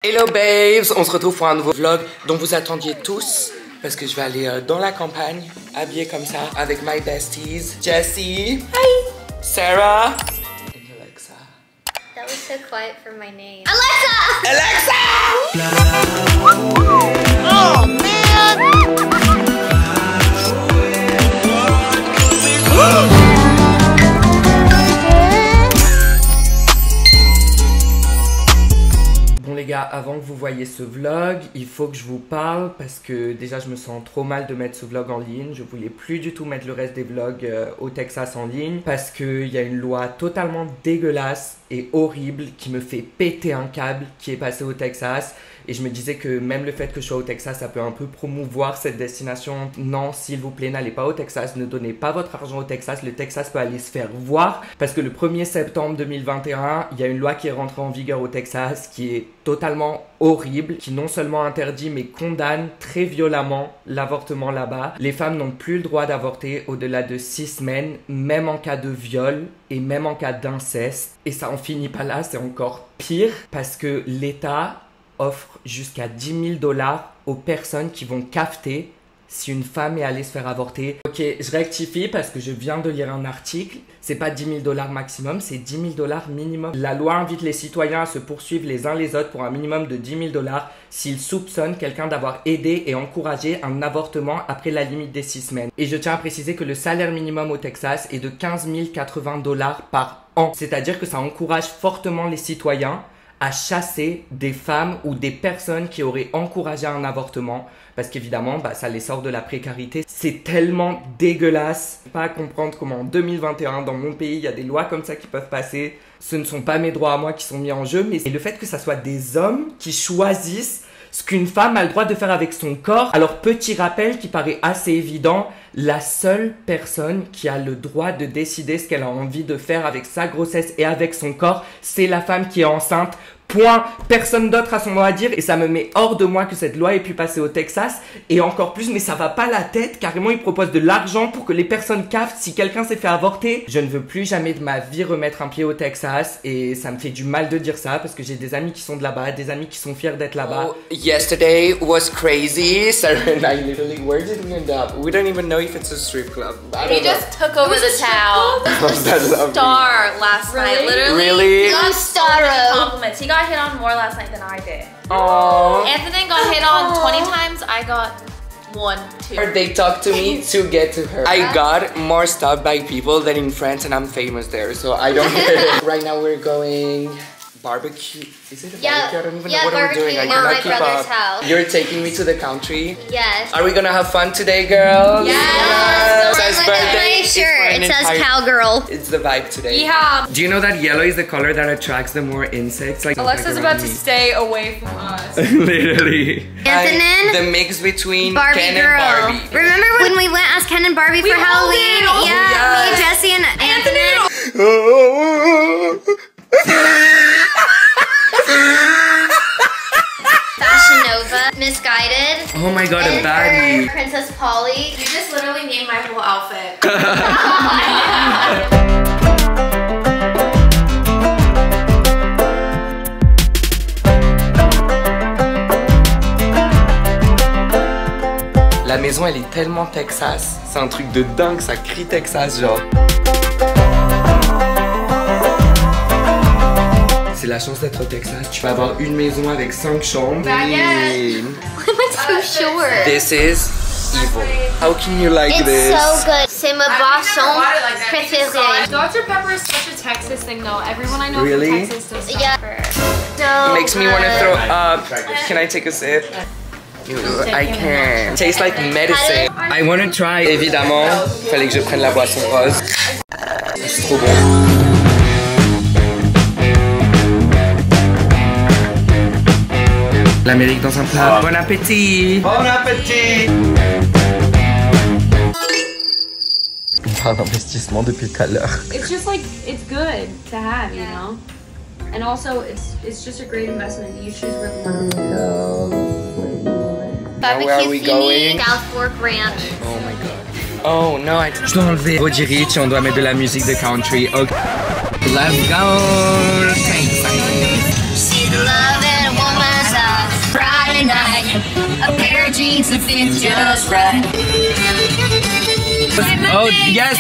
Hello babes, on se retrouve pour un nouveau vlog dont vous attendiez tous parce que je vais aller dans la campagne, habillée comme ça, avec my besties, Jessie, hi, Sarah, and Alexa. That was so quiet for my name. Alexa! Oh man! Bon les gars, avant que vous voyez ce vlog, il faut que je vous parle parce que déjà je me sens trop mal de mettre ce vlog en ligne. Je voulais plus du tout mettre le reste des vlogs au Texas en ligne parce qu'il y a une loi totalement dégueulasse et horrible qui me fait péter un câble qui est passé au Texas. Et je me disais que même le fait que je sois au Texas, ça peut un peu promouvoir cette destination. Non, s'il vous plaît, n'allez pas au Texas, ne donnez pas votre argent au Texas. Le Texas peut aller se faire voir parce que le 1er septembre 2021, il y a une loi qui est rentrée en vigueur au Texas qui est totalement horrible, qui non seulement interdit mais condamne très violemment l'avortement là-bas. Les femmes n'ont plus le droit d'avorter au-delà de 6 semaines, même en cas de viol et même en cas d'inceste. Et ça en finit pas là, c'est encore pire parce que l'État offre jusqu'à 10 000 $ aux personnes qui vont cafeter si une femme est allée se faire avorter. Ok, je rectifie parce que je viens de lire un article. C'est pas 10 000 $ maximum, c'est 10 000 $ minimum. La loi invite les citoyens à se poursuivre les uns les autres pour un minimum de 10 000 $ s'ils soupçonnent quelqu'un d'avoir aidé et encouragé un avortement après la limite des 6 semaines. Et je tiens à préciser que le salaire minimum au Texas est de 15 080 $ par an. C'est-à-dire que ça encourage fortement les citoyens à chasser des femmes ou des personnes qui auraient encouragé un avortement parce qu'évidemment ça les sort de la précarité. C'est tellement dégueulasse, pas à comprendre comment en 2021 dans mon pays il y a des lois comme ça qui peuvent passer. Ce ne sont pas mes droits à moi qui sont mis en jeu, mais c'est le fait que ça soit des hommes qui choisissent ce qu'une femme a le droit de faire avec son corps. Alors petit rappel qui paraît assez évident, la seule personne qui a le droit de décider ce qu'elle a envie de faire avec sa grossesse et avec son corps, c'est la femme qui est enceinte. Point. Personne d'autre a son mot à dire et ça me met hors de moi que cette loi ait pu passer au Texas et encore plus, mais ça va pas la tête. Carrément, ils proposent de l'argent pour que les personnes cafent si quelqu'un s'est fait avorter. Je ne veux plus jamais de ma vie remettre un pied au Texas et ça me fait du mal de dire ça parce que j'ai des amis qui sont de là-bas, des amis qui sont fiers d'être là-bas. Oh, yesterday was crazy. Sarah and I literally, where did we end up? We don't even know if it's a strip club. We just took over the town. Star last night, literally. Really? Got so many compliments. He got hit on more last night than I did. Aww. Anthony got hit on 20 times. I got 1, 2. They talked to me to get to her. I got more stuff by people than in France and I'm famous there, so I don't get it. Right now we're going barbecue. Is it a barbecue? I don't even know what we're doing. I cannot keep up. House. You're taking me to the country? Yes. Are we gonna have fun today, girls? Yes. It says birthday. Shirt. It says cowgirl. It's the vibe today. Yeah. Do you know that yellow is the color that attracts the more insects? Like Alexa's about to stay away from us. Literally. Antonin. The mix between Barbie Ken girl. and Barbie. Remember when we went as Ken and Barbie for Halloween? Oh, yeah, me, Jessie, and Antonin. Fashion Nova, Misguided. Oh my god, a and baddie. Princess Polly. You just literally named my whole outfit. La maison elle est tellement Texas, c'est un truc de dingue, ça crie Texas genre. C'est la chance d'être au Texas, tu vas avoir une maison avec 5 chambres. Baguette. Why am I so short? This is evil. How can you like It's this? so good. C'est ma boisson préférée. Dr. Pepper is such a Texas thing though. Everyone I know Really? from Texas does Yeah. So Makes me want to throw up. Can I take a sip? I can. Tastes like medicine. I want to try. Évidemment, fallait que je prenne la boisson rose. C'est trop bon. L'Amérique dans un plat. Bon appétit. Bon appétit. On parle d'investissement depuis tout à l'heure. It's just like, it's good to have, you know? And also, it's just a great investment. You choose where the Where are we going? South Fork Ranch. Oh my god. Oh no, je dois enlever Roddy Ricch et on doit mettre de la musique de country. Okay. Let's go. See the love in a woman's jeans that fit just right. Oh, yes.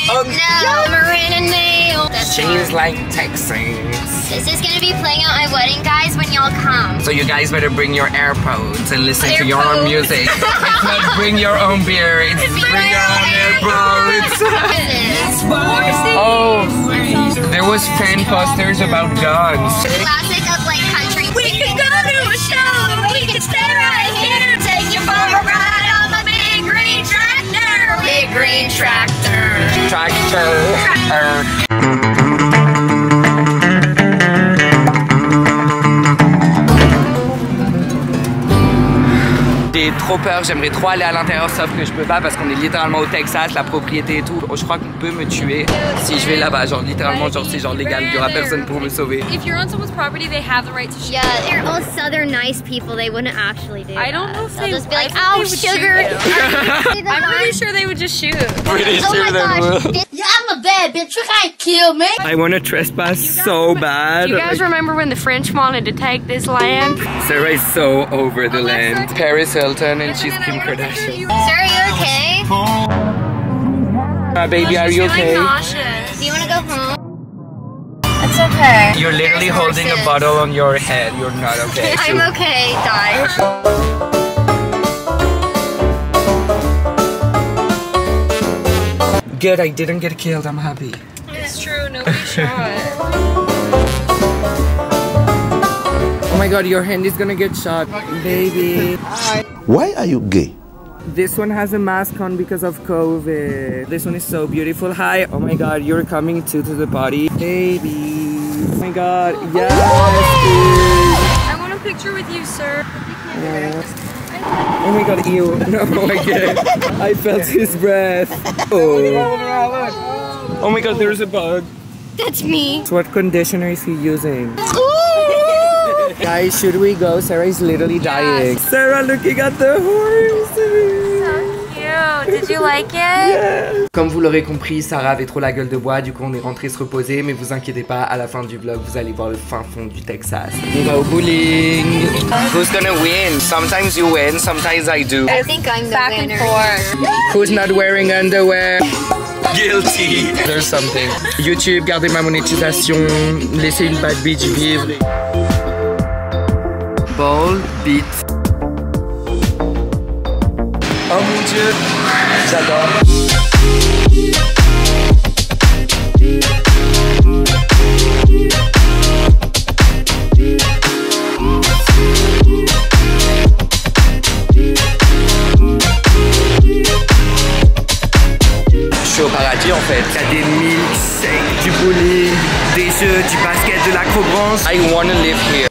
Oh, No, Marin and Nail. she's like texting. This is gonna be playing at my wedding, guys, when y'all come. So you guys better bring your AirPods and listen to your own AirPods. music. It's not bring your own beer, it's bring your own AirPods. Oh, there was fan posters about guns. Classic of like country. We can go to a show. We can stay right here. Take you for a ride on the big green tractor. Big green tractor. J'ai trop peur, j'aimerais trop aller à l'intérieur sauf que je peux pas parce qu'on est littéralement au Texas, la propriété et tout. Je crois qu'on peut me tuer si je vais là-bas, genre littéralement, genre c'est genre légal, il y aura personne pour me sauver. If you're on someone's property, they have the right to shoot. Yeah, they're all southern nice people. They wouldn't actually do I don't know if They'll they just be I like, think oh, they would shoot sugar. you. I'm pretty sure they would just shoot. Pretty Oh sure my they gosh. will. Yeah, I'm a bad bitch. You can't kill me. I want to trespass so bad. You guys remember when the French wanted to take this land? Sarah is so over the land. Paris Hilton and she's Kim Kardashian. Sir, are you okay? Baby, are you okay? Do you want to go home? It's okay. You're literally There's holding a horses. bottle on your head. You're not okay. I'm okay, die. Good, I didn't get killed. I'm happy. It's true, nobody shot. Oh my god, your hand is gonna get shot, baby. Why are you gay? This one has a mask on because of COVID. This one is so beautiful. Hi. Oh my god, you're coming too to the party. Baby. Oh my god, yes. I want a picture with you, sir. Oh my god, ew. No, I can't. I felt his breath. Oh. Oh my god, there's a bug. That's me. So what conditioner is he using? Guys, should we go? Sarah is literally dying. Sarah looking at the horse. Cute. Did you like it? Comme vous l'aurez compris, Sarah avait trop la gueule de bois, du coup on est rentré se reposer, mais vous inquiétez pas, à la fin du vlog, vous allez voir le fin fond du Texas. On va au bowling. Who's gonna win? Sometimes you win, sometimes I do. I think I'm the Back and winner. forth. Who's not wearing underwear? Guilty. There's something. YouTube, gardez ma monétisation, laissez une bad bitch vivre. Bold beat. Oh mon dieu, j'adore. Je suis au paradis en fait. Il y a des milkshakes, du bowling, des jeux, du basket, de l'acrobranche. I wanna live here.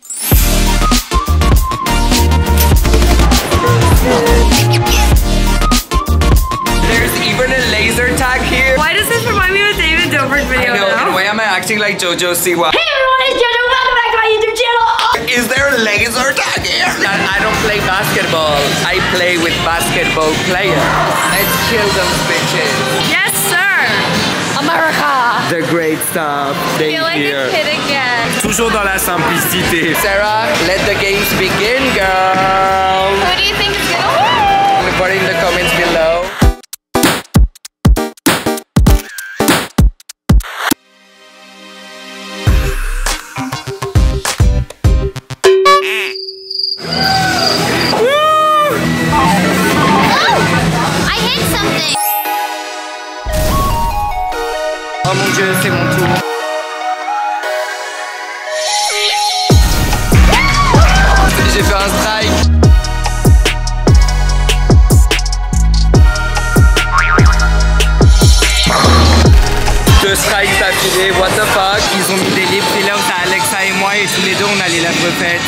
There's even a laser tag here. Why does this remind me of a David Dobrik video I know, now? and why am I acting like JoJo Siwa? Hey everyone, it's JoJo. Welcome back to my YouTube channel. Is there a laser tag here? I don't play basketball. I play with basketball players. Let's kill those bitches. Yes, sir. America. The great stuff. I feel like a kid again. Toujours dans la simplicité. Sarah, let the games begin, girl. Who do you think is gonna win? Put in the comments below. I hit something. Oh mon dieu, c'est mon tour. J'ai fait un strike. Deux strikes d'affilée, what the fuck. Ils ont mis des lip fillers à Alexa et moi et tous les deux on a les lèvres faites.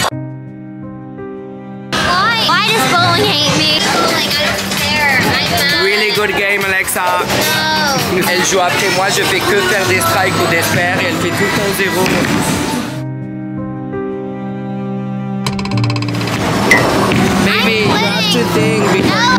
Why does bowling hate me? Bowling, I don't care. I'm mad. Really good game, Alexa. No. Elle joue après moi, je fais que faire des strikes ou des spares et elle fait tout le temps zéro. Baby, you have to think before.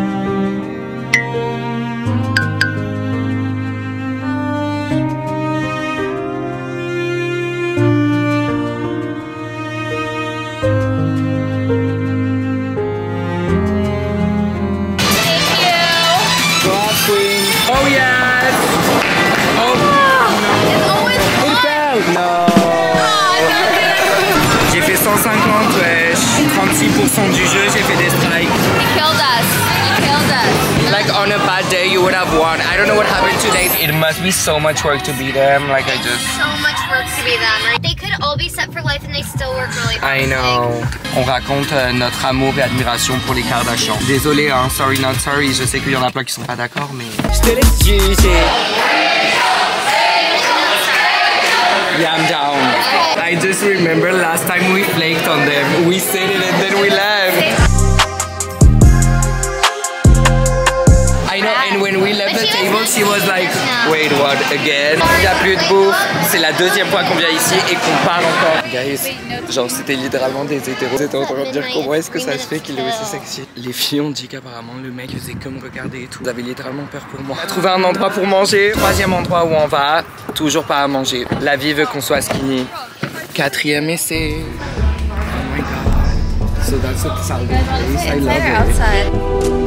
wesh. 36% du jeu, j'ai fait des strikes. You killed us. You killed us. Like on a bad day, you would have won. I don't know what happened today. It must be so much work to be them. Like I just. So much work to be them, right? They could all be set for life and they still work really hard. I know. On raconte notre amour et admiration pour les Kardashians. Désolé, hein, sorry not sorry. Je sais qu'il y en a plein qui sont pas d'accord, mais je te laisse juger. Yeah, I'm down. I just remember last time we flaked on them. We said it and then we left. I know, and when we left the table, she was like, wait, what, again? Il n'y a plus de bouffe. C'est la deuxième fois qu'on vient ici et qu'on part encore. Guys, genre c'était littéralement des hétéros. C'était en train de dire comment est-ce que ça se fait qu'il est aussi sexy. Les filles ont dit qu'apparemment le mec faisait comme regarder et tout. Vous avez littéralement peur pour moi. On a trouvé un endroit pour manger. Troisième endroit où on va. Toujours pas à manger. La vie veut qu'on soit skinny. Quatrième essai. Oh my god. So that's a salad place. I love it.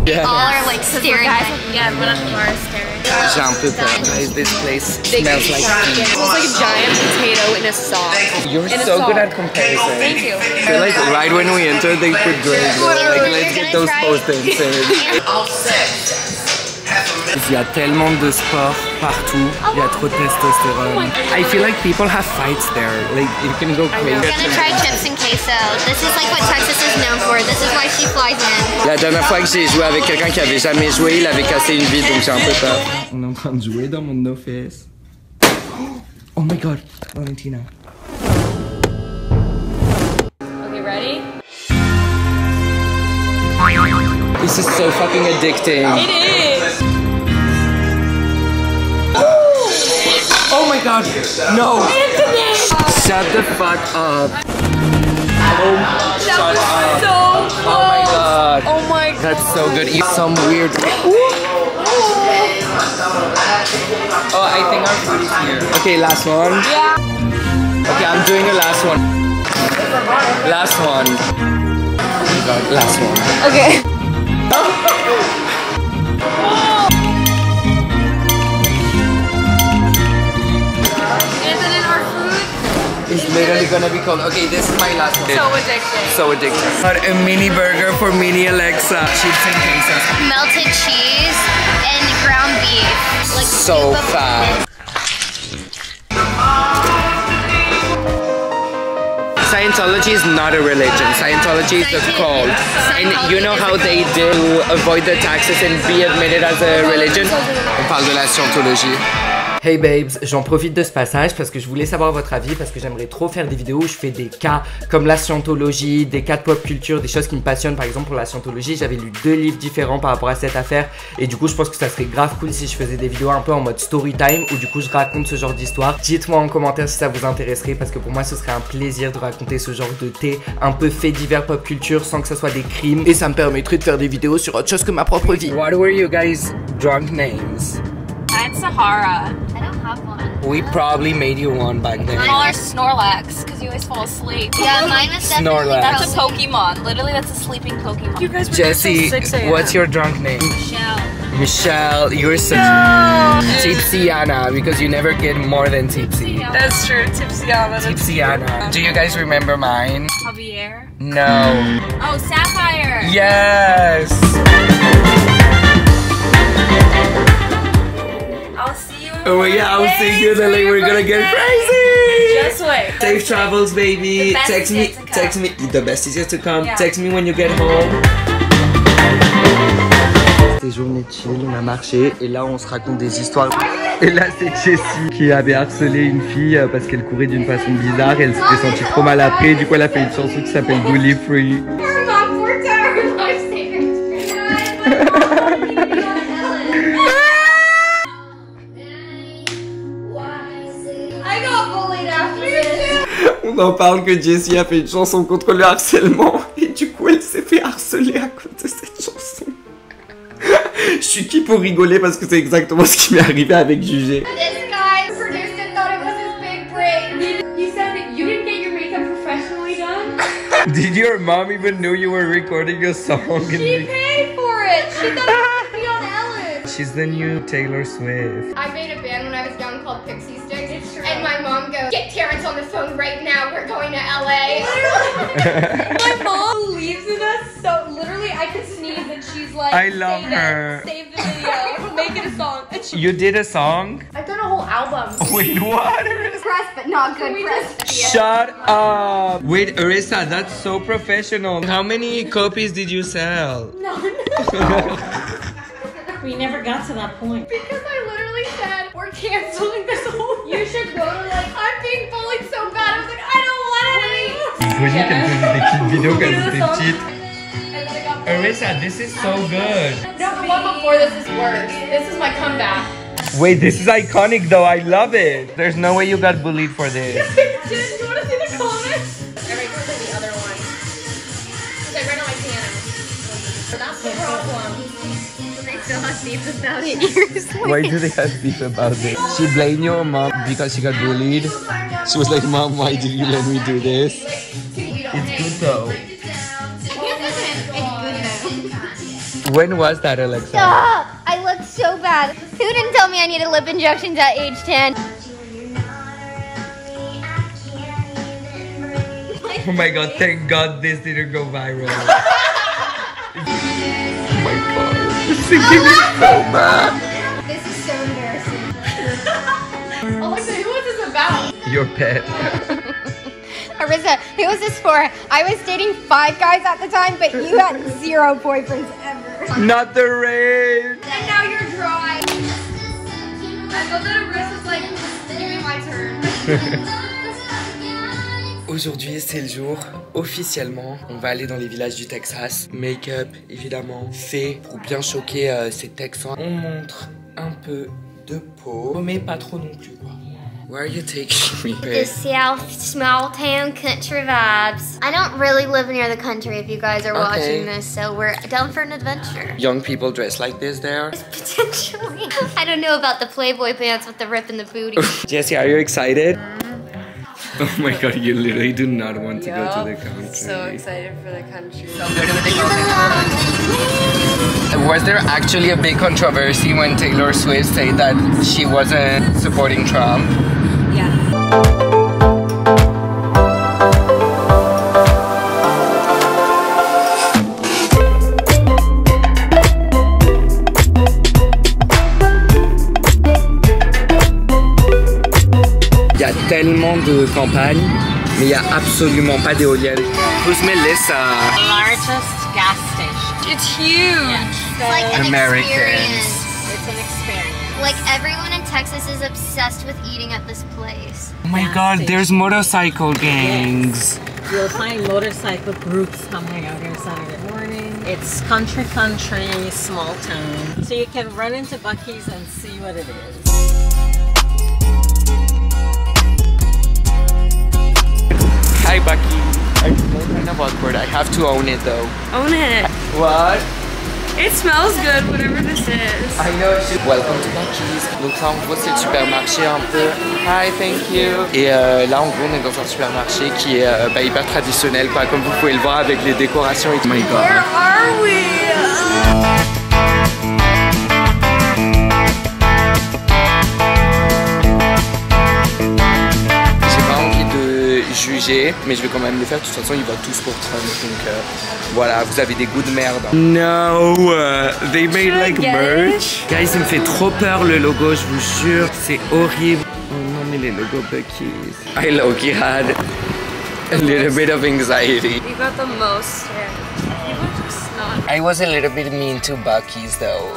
They all are like staring at me. Yeah, everyone at the bar is staring. J'ai un peu peur. Guys, this place smells like tea. It looks like a giant potato in a sauce. You're so good at comparison. Thank you. I feel like right when we entered, they put grades. Like, let's get those postings in. Il y a tellement de sport partout. Il y a trop de testostérone. I feel like people have fights there. Like, you can go crazy. I'm gonna try chips and queso. This is like what Texas is known for. This is why she flies in. La dernière fois que j'ai joué avec quelqu'un qui avait jamais joué, il avait cassé une vitre, donc j'ai un peu peur. On est en train de jouer dans mon office. Oh my god, Valentina. Okay, ready? This is so fucking addicting. It is. Oh my god, no! Shut the fuck up. Oh, shut up. So close. Oh my god. Oh my god. That's so good. Eat some weird. Oh, I think our food is here. Okay, last one. Yeah. Okay, I'm doing a last one. Last one. Oh my god, last one. Okay. It's literally gonna be cold. Okay, this is my last one. So addicting. So addicting. But a mini burger for mini Alexa. Chips and quesos. Melted cheese and ground beef. Like So scoop up- fast. Scientology is not a religion. Scientology is a cult. And you know how they do avoid the taxes and be admitted as a religion? On parle de la scientologie. Hey babes, j'en profite de ce passage parce que je voulais savoir votre avis, parce que j'aimerais trop faire des vidéos où je fais des cas comme la scientologie, des cas de pop culture, des choses qui me passionnent. Par exemple pour la scientologie, j'avais lu 2 livres différents par rapport à cette affaire et du coup je pense que ça serait grave cool si je faisais des vidéos un peu en mode story time où du coup je raconte ce genre d'histoire. Dites-moi en commentaire si ça vous intéresserait parce que pour moi ce serait un plaisir de raconter ce genre de thé un peu fait divers pop culture sans que ça soit des crimes et ça me permettrait de faire des vidéos sur autre chose que ma propre vie. What were you guys drunk names? Mine's Sahara. I don't have one. We probably made you one back then. Call her Snorlax because you always fall asleep. Yeah, mine was definitely Snorlax. That's a Pokemon. Literally, that's a sleeping Pokemon. You guys were Jessie, what's your drunk name? Michelle. Michelle, you're such Tipsy Anna because you never get more than tipsy. That's true. Tipsy-Anna. Tipsy Anna. Do you guys remember mine? Javier. No. Oh, Sapphire. Yes. I'll see you. Oh yeah, I was thinking that like we're gonna get crazy. Just wait. Safe travels, baby. The best Text is me. yet to come. Text me. The best is yet to come. Yeah. Text me when you get home. C'était journée chill, on a marché et là on se raconte des histoires. Et là c'est Jessie qui avait harcelé une fille parce qu'elle courait d'une façon bizarre et elle s'était sentie trop mal après. Du coup elle a fait une chanson qui s'appelle Bully Free. On en parle que Jessie a fait une chanson contre le harcèlement et du coup elle s'est fait harceler à cause de cette chanson. Je suis qui pour rigoler parce que c'est exactement ce qui m'est arrivé avec Jugé. This guy produced it, thought it was his big break. You said that you didn't get your makeup professionally done? Did your mom even know you were recording a song? She paid for it. She thought it would be on Ellen. She's the new Taylor Swift. I made a band when I was young called Pixie Sticks, and my mom goes, "Get Terrence on the phone right now. We're going to LA. My mom believes in us, so literally I could sneeze and she's like, I love her. Save the video, make it a song. And You did a song? I've done a whole album. Wait, what? Press, but not good press. Shut up! Wait, Arissa, that's so professional. How many copies did you sell? None. We never got to that point. Because I literally said, we're canceling this whole thing. You should go to like, I'm being bullied so bad. I was like, I don't want it. Imagine qu'elle faisait des petites vidéos quand elle était petite. And then I got Arissa, this is so good. No, the one before this is worse. This is my comeback. Wait, this is iconic though. I love it. There's no way you got bullied for this. Jen, you want to see the comments? I write for the other one. Because I write on my piano. So that's the problem. They still have beef about it years Why do they have beef about this? She blamed your mom because she got bullied. She was like, Mom, why did you let me do this? It's good though. When was that, Alexa? Stop! I look so bad. Who didn't tell me I needed lip injections at age 10? Oh my god, thank god this didn't go viral. Oh my god, this singing is so bad. This is so embarrassing. Alexa, who is this about? Your pet. Arissa, who was this for? I was dating 5 guys at the time, but you had 0 boyfriends ever. Not the rain. And now you're dry. I love that Arissa's like, give me my turn. Aujourd'hui, c'est le jour, officiellement, on va aller dans les villages du Texas. Make-up, évidemment, fait pour bien choquer ces Texans. On montre un peu de peau, mais pas trop non plus, quoi. Where are you taking me, The babe? South small town country vibes. I don't really live near the country if you guys are watching this, so we're down for an adventure. Young people dress like this there. Potentially. I don't know about the Playboy pants with the rip in the booty. Jessie, are you excited? Oh my god, you literally do not want to go to the country. So excited for the country. Was there actually a big controversy when Taylor Swift said that she wasn't supporting Trump? Yeah. Il y a tellement de campagnes, mais il n'y a absolument pas d'éoliennes. Who's Melissa? Largest gas station. It's huge. It's like an Americans. experience. It's an experience. Like everyone in Texas is obsessed with eating at this place. Oh my god, there's motorcycle gangs. You'll find motorcycle groups coming out here Saturday morning. It's country, small town. So you can run into Buc-ee's and see what it is. Hi, Bucky. I'm kind of awkward. I have to own it though. Own it. What? It smells good, whatever this is. I know. Welcome to Buc-ee's. Donc ça, en gros, c'est le supermarché un peu. Hi, thank you. Et là, en gros, on est dans un supermarché qui est hyper traditionnel, quoi, comme vous pouvez le voir avec les décorations et tout. Oh my god. Where are we? Juger, mais je vais quand même le faire. De toute façon, ils votent tous pour Trump, donc voilà, vous avez des goûts de merde. No, they made like merch. Guys, il me fait trop peur le logo, je vous jure, c'est horrible. Oh non, mais les logos Buc-ee's. I low-key had a little bit of anxiety. You got the most. You were just not. I was a little bit mean to Buc-ee's though.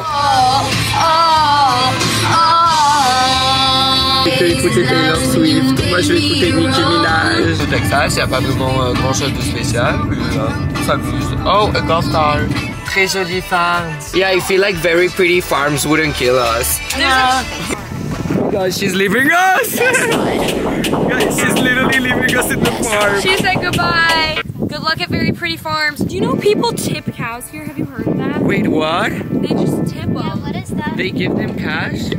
Tu peux écouter Taylor Swift, moi je vais écouter Nicki Minaj. Au Texas, il n'y a pas vraiment grand chose de spécial, on s'amuse. Oh, a golf cart. Très jolie farm. Yeah, I feel like very pretty farms wouldn't kill us. Oh my god, she's leaving us! Guys, she's literally leaving us in the farm. She said goodbye. Good luck at very pretty farms. Do you know people tip cows here? Have you heard of that? Wait, what? They just tip them. Yeah, what is that? They give them cash?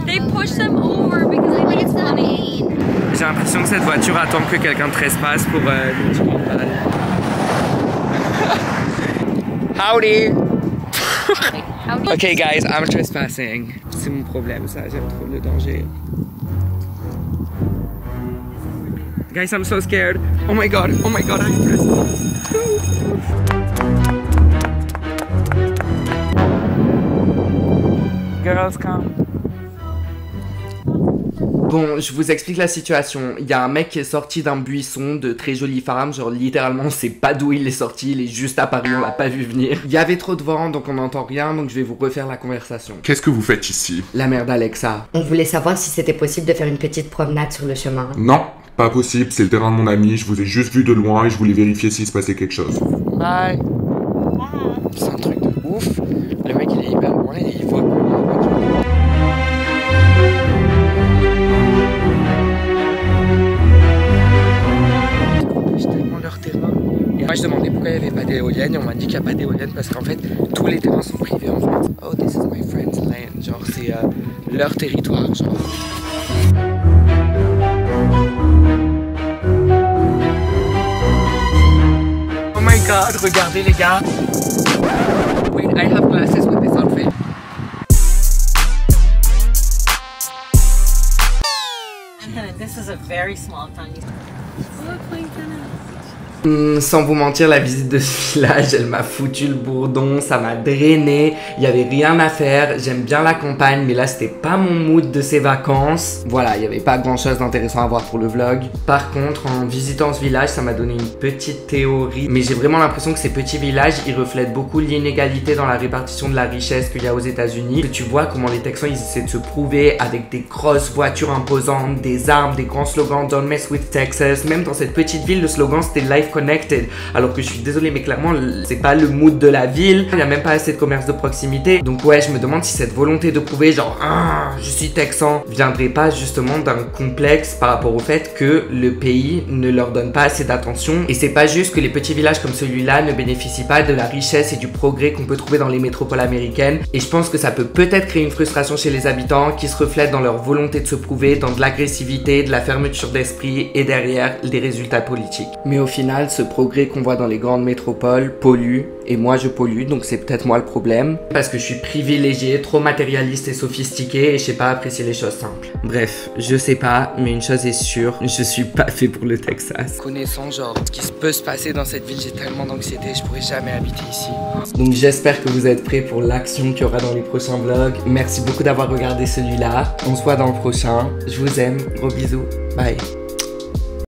They push them over because they think it's funny. J'ai l'impression que cette voiture attend que quelqu'un trespasse pour une petite campagne. Howdy! Okay guys, I'm trespassing. C'est mon problème ça, j'aime trop le danger. Guys, I'm so scared. Oh my god, I pressed. Girls, come. Bon, je vous explique la situation. Il y a un mec qui est sorti d'un buisson de très jolies femmes. Genre littéralement, on sait pas d'où il est sorti. Il est juste apparu, on l'a pas vu venir. Il y avait trop de vent, donc on n'entend rien. Donc je vais vous refaire la conversation. Qu'est-ce que vous faites ici? La mère d'Alexa. On voulait savoir si c'était possible de faire une petite promenade sur le chemin. Non, pas possible, c'est le terrain de mon ami. Je vous ai juste vu de loin et je voulais vérifier s'il se passait quelque chose. Bye. C'est un truc de ouf. Le mec il est hyper loin et il voit plus la voiture. Leur terrain. Et moi je demandais pourquoi il n'y avait pas d'éoliennes et on m'a dit qu'il n'y a pas d'éoliennes parce qu'en fait tous les terrains sont privés en fait. Oh, this is my friend's land. Genre c'est leur territoire genre. Oh my god, regardez les gars. Wait, I have glasses with this outfit. This is a very small town. Sans vous mentir, la visite de ce village, elle m'a foutu le bourdon, ça m'a drainé, il y avait rien à faire, j'aime bien la campagne, mais là c'était pas mon mood de ces vacances. Voilà, il y avait pas grand chose d'intéressant à voir pour le vlog. Par contre, en visitant ce village, ça m'a donné une petite théorie, mais j'ai vraiment l'impression que ces petits villages, ils reflètent beaucoup l'inégalité dans la répartition de la richesse qu'il y a aux États-Unis. Tu vois comment les Texans, ils essaient de se prouver avec des grosses voitures imposantes, des armes, des grands slogans, Don't mess with Texas. Même dans cette petite ville, le slogan c'était Life Connected, alors que je suis désolée mais clairement c'est pas le mood de la ville, il y a même pas assez de commerce de proximité. Donc ouais, je me demande si cette volonté de prouver genre je suis texan viendrait pas justement d'un complexe par rapport au fait que le pays ne leur donne pas assez d'attention. Et c'est pas juste que les petits villages comme celui-là ne bénéficient pas de la richesse et du progrès qu'on peut trouver dans les métropoles américaines, et je pense que ça peut peut-être créer une frustration chez les habitants qui se reflète dans leur volonté de se prouver, dans de l'agressivité, de la fermeture d'esprit et derrière des résultats politiques. Mais au final, ce progrès qu'on voit dans les grandes métropoles pollue, et moi je pollue, donc c'est peut-être moi le problème, parce que je suis privilégié, trop matérialiste et sophistiqué, et je sais pas apprécier les choses simples. Bref, je sais pas, mais une chose est sûre, je suis pas fait pour le Texas. Connaissant genre ce qui peut se passer dans cette ville, j'ai tellement d'anxiété, je pourrais jamais habiter ici. Donc j'espère que vous êtes prêts pour l'action qu'il y aura dans les prochains vlogs. Merci beaucoup d'avoir regardé celui-là, on se voit dans le prochain, je vous aime, gros bisous, bye.